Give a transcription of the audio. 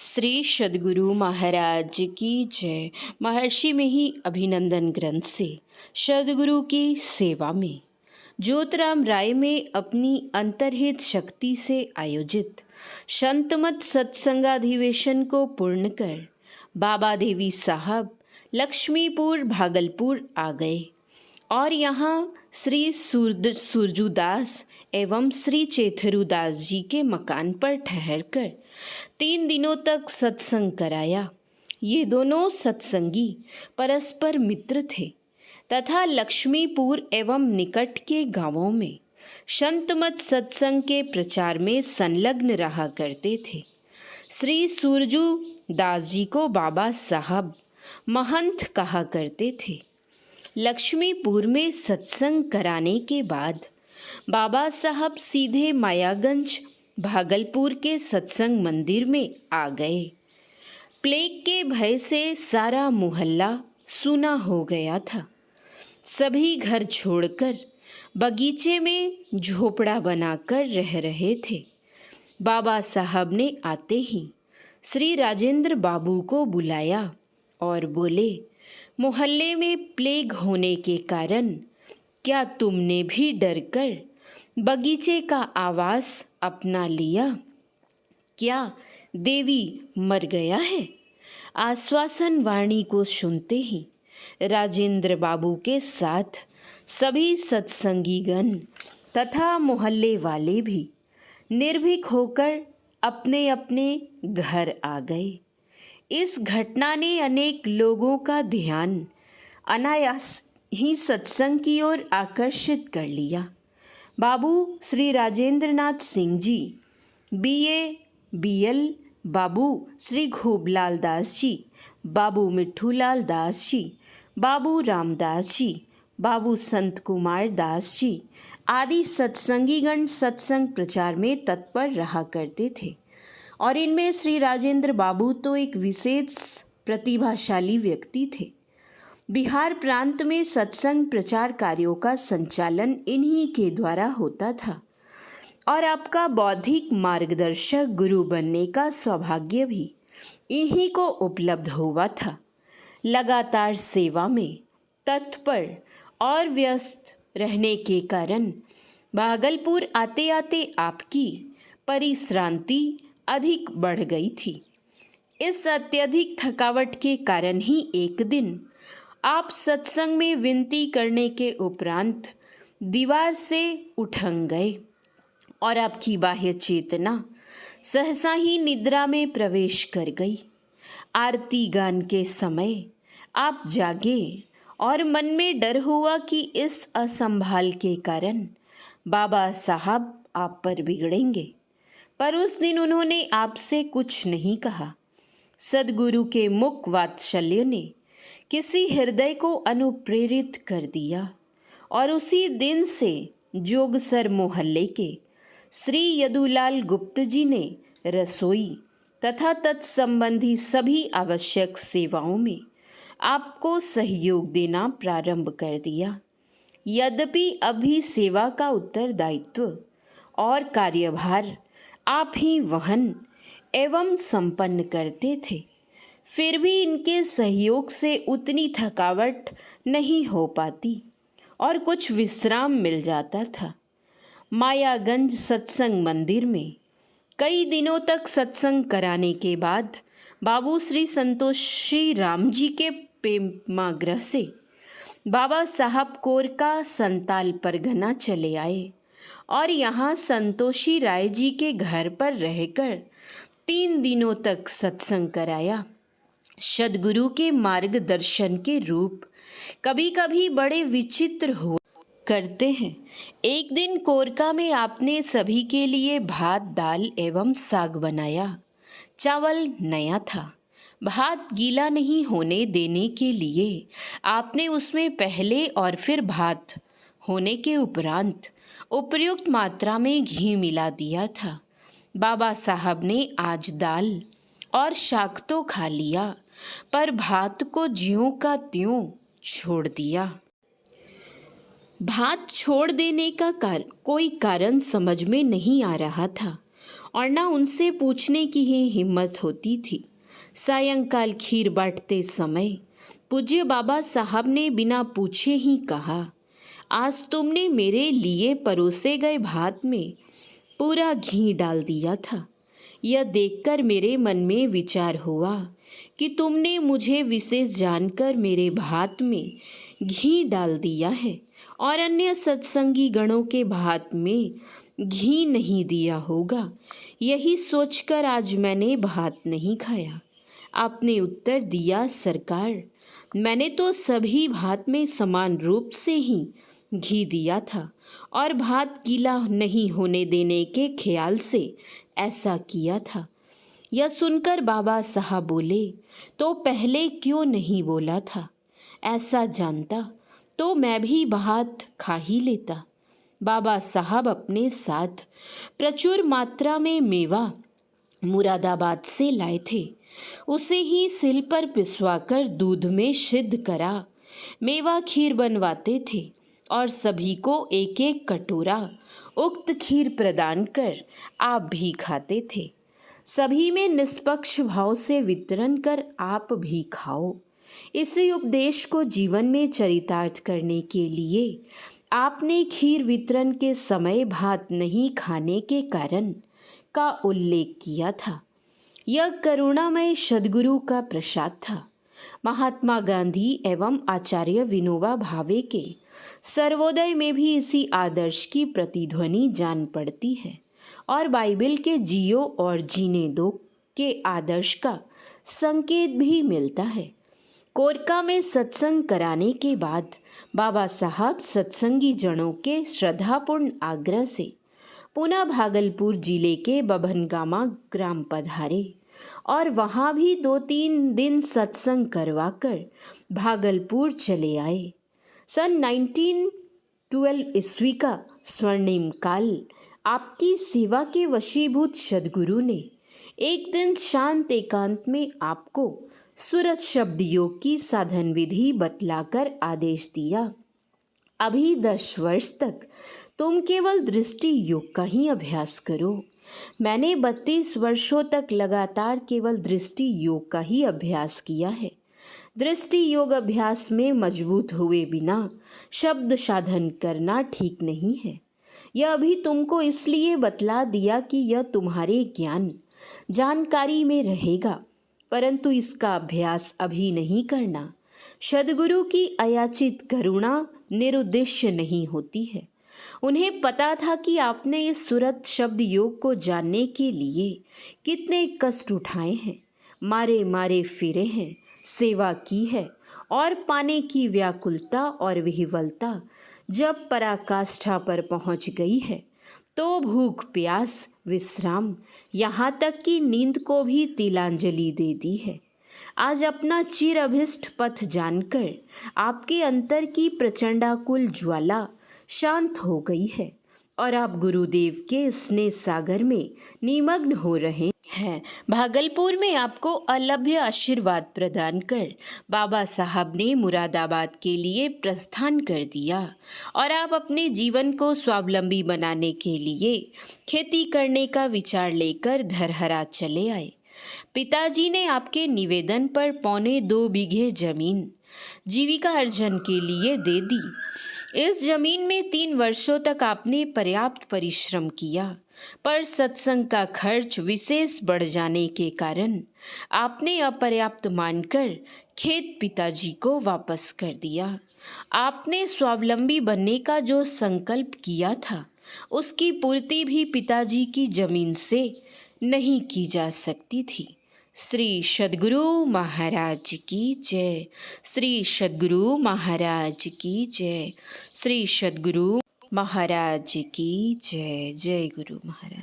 श्री सद्गुरु महाराज की जय। महर्षि में ही अभिनंदन ग्रंथ से सद्गुरु की सेवा में ज्योतिराम राय में अपनी अंतर्हित शक्ति से आयोजित संतमत सत्संगाधिवेशन को पूर्ण कर बाबा देवी साहब लक्ष्मीपुर भागलपुर आ गए और यहाँ श्री सुरजूदास एवं श्री चेथरुदास जी के मकान पर ठहरकर 3 दिनों तक सत्संग कराया। ये दोनों सत्संगी परस्पर मित्र थे तथा लक्ष्मीपुर एवं निकट के गांवों में संतमत सत्संग के प्रचार में संलग्न रहा करते थे। श्री सुरजू दास जी को बाबा साहब महंत कहा करते थे। लक्ष्मीपुर में सत्संग कराने के बाद बाबा साहब सीधे मायागंज भागलपुर के सत्संग मंदिर में आ गए। प्लेग के भय से सारा मोहल्ला सूना हो गया था। सभी घर छोड़कर बगीचे में झोपड़ा बनाकर रह रहे थे। बाबा साहब ने आते ही श्री राजेंद्र बाबू को बुलाया और बोले, मोहल्ले में प्लेग होने के कारण क्या तुमने भी डरकर बगीचे का आवास अपना लिया? क्या देवी मर गया है? आश्वासन वाणी को सुनते ही राजेंद्र बाबू के साथ सभी सत्संगीगण तथा मोहल्ले वाले भी निर्भीक होकर अपने अपने घर आ गए। इस घटना ने अनेक लोगों का ध्यान अनायास ही सत्संग की ओर आकर्षित कर लिया। बाबू श्री राजेंद्र नाथ सिंह जी, बीए, बीएल, बाबू श्री खूबलाल दास जी, बाबू मिट्ठूलाल दास जी, बाबू रामदास जी, बाबू संत कुमार दास जी आदि सत्संगीगण सत्संग प्रचार में तत्पर रहा करते थे और इनमें श्री राजेंद्र बाबू तो एक विशेष प्रतिभाशाली व्यक्ति थे। बिहार प्रांत में सत्संग प्रचार कार्यों का संचालन इन्हीं के द्वारा होता था और आपका बौद्धिक मार्गदर्शक गुरु बनने का सौभाग्य भी इन्हीं को उपलब्ध हुआ था। लगातार सेवा में तत्पर और व्यस्त रहने के कारण भागलपुर आते आते आपकी परिश्रांति अधिक बढ़ गई थी। इस अत्यधिक थकावट के कारण ही एक दिन आप सत्संग में विनती करने के उपरांत दीवार से उठंग गए और आपकी बाह्य चेतना सहसा ही निद्रा में प्रवेश कर गई। आरती गान के समय आप जागे और मन में डर हुआ कि इस असंभाल के कारण बाबा साहब आप पर बिगड़ेंगे, पर उस दिन उन्होंने आपसे कुछ नहीं कहा। सद्गुरु के मुख वात्सल्य ने किसी हृदय को अनुप्रेरित कर दिया और उसी दिन से जोगसर मोहल्ले के श्री यदुलाल गुप्त जी ने रसोई तथा तत्संबंधी सभी आवश्यक सेवाओं में आपको सहयोग देना प्रारंभ कर दिया। यद्यपि अभी सेवा का उत्तरदायित्व और कार्यभार आप ही वहन एवं संपन्न करते थे, फिर भी इनके सहयोग से उतनी थकावट नहीं हो पाती और कुछ विश्राम मिल जाता था। मायागंज सत्संग मंदिर में कई दिनों तक सत्संग कराने के बाद बाबू श्री संतोषी राम जी के प्रेमाग्रह से बाबा साहब कोरका संताल परगना चले आए और यहाँ संतोषी राय जी के घर पर रहकर 3 दिनों तक सत्संग कराया। सद्गुरु के मार्गदर्शन के रूप कभी कभी बड़े विचित्र हो करते हैं। एक दिन कोरका में आपने सभी के लिए भात, दाल एवं साग बनाया। चावल नया था। भात गीला नहीं होने देने के लिए आपने उसमें पहले और फिर भात होने के उपरांत उपयुक्त मात्रा में घी मिला दिया था। बाबा साहब ने आज दाल और शाक तो खा लिया, पर भात को ज्यों का त्यों छोड़ दिया। भात छोड़ देने का कोई कारण समझ में नहीं आ रहा था और ना उनसे पूछने की ही हिम्मत होती थी। सायंकाल खीर बांटते समय पूज्य बाबा साहब ने बिना पूछे ही कहा, आज तुमने मेरे लिए परोसे गए भात में पूरा घी डाल दिया था। यह देखकर मेरे मन में विचार हुआ कि तुमने मुझे विशेष जानकर मेरे भात में घी डाल दिया है और अन्य सत्संगी गणों के भात में घी नहीं दिया होगा। यही सोचकर आज मैंने भात नहीं खाया। आपने उत्तर दिया, सरकार, मैंने तो सभी भात में समान रूप से ही घी दिया था और भात गीला नहीं होने देने के ख्याल से ऐसा किया था। यह सुनकर बाबा साहब बोले, तो पहले क्यों नहीं बोला था? ऐसा जानता तो मैं भी भात खा ही लेता। बाबा साहब अपने साथ प्रचुर मात्रा में मेवा मुरादाबाद से लाए थे। उसे ही सिल पर पिसवाकर दूध में सिद्ध करा मेवा खीर बनवाते थे और सभी को एक एक कटोरा उक्त खीर प्रदान कर आप भी खाते थे। सभी में निष्पक्ष भाव से वितरण कर आप भी खाओ। इसी उपदेश को जीवन में चरितार्थ करने के लिए आपने खीर वितरण के समय भात नहीं खाने के कारण का उल्लेख किया था। यह करुणामय सद्गुरु का प्रसाद था। महात्मा गांधी एवं आचार्य विनोबा भावे के सर्वोदय में भी इसी आदर्श की प्रतिध्वनि जान पड़ती है और बाइबल के जियो और जीने दो के आदर्श का संकेत भी मिलता है। कोरका में सत्संग कराने के बाद बाबा साहब सत्संगी जनों के श्रद्धापूर्ण आग्रह से पुनः भागलपुर जिले के बभनगामा ग्राम पधारे और वहाँ भी 2-3 दिन सत्संग करवाकर भागलपुर चले आए। सन 1912 ईस्वी का स्वर्णिम काल आपकी सेवा के वशीभूत सद्गुरु ने एक दिन शांत एकांत में आपको सूरत शब्द योग की साधन विधि बतलाकर आदेश दिया, अभी 10 वर्ष तक तुम केवल दृष्टि योग का ही अभ्यास करो। मैंने 32 वर्षों तक लगातार केवल दृष्टि योग का ही अभ्यास किया है। दृष्टि योग अभ्यास में मजबूत हुए बिना शब्द साधन करना ठीक नहीं है। यह अभी तुमको इसलिए बतला दिया कि यह तुम्हारे ज्ञान जानकारी में रहेगा, परंतु इसका अभ्यास अभी नहीं करना। सद्गुरु की अयाचित करुणा निरुद्देश्य नहीं होती है। उन्हें पता था कि आपने इस सूरत शब्द योग को जानने के लिए कितने कष्ट उठाए हैं, मारे मारे फिरे हैं, सेवा की है और पाने की व्याकुलता और विह्वलता जब पराकाष्ठा पर पहुंच गई है तो भूख प्यास विश्राम यहाँ तक कि नींद को भी तिलांजलि दे दी है। आज अपना चिर अभिष्ट पथ जानकर आपके अंतर की प्रचंडाकुल ज्वाला शांत हो गई है और आप गुरुदेव के स्नेह सागर में निमग्न हो रहे हैं। भागलपुर में आपको अलभ्य आशीर्वाद प्रदान कर बाबा साहब ने मुरादाबाद के लिए प्रस्थान कर दिया और आप अपने जीवन को स्वावलंबी बनाने के लिए खेती करने का विचार लेकर धरहरा चले आए। पिताजी ने आपके निवेदन पर 1.25 बीघे जमीन जीविका अर्जन के लिए दे दी। इस जमीन में 3 वर्षों तक आपने पर्याप्त परिश्रम किया, पर सत्संग का खर्च विशेष बढ़ जाने के कारण आपने अपर्याप्त मानकर खेत पिताजी को वापस कर दिया। आपने स्वावलंबी बनने का जो संकल्प किया था उसकी पूर्ति भी पिताजी की जमीन से नहीं की जा सकती थी। श्री सद्गुरु महाराज की जय। श्री सद्गुरु महाराज की जय। श्री सद्गुरु महाराज की जय। जय गुरु महाराज।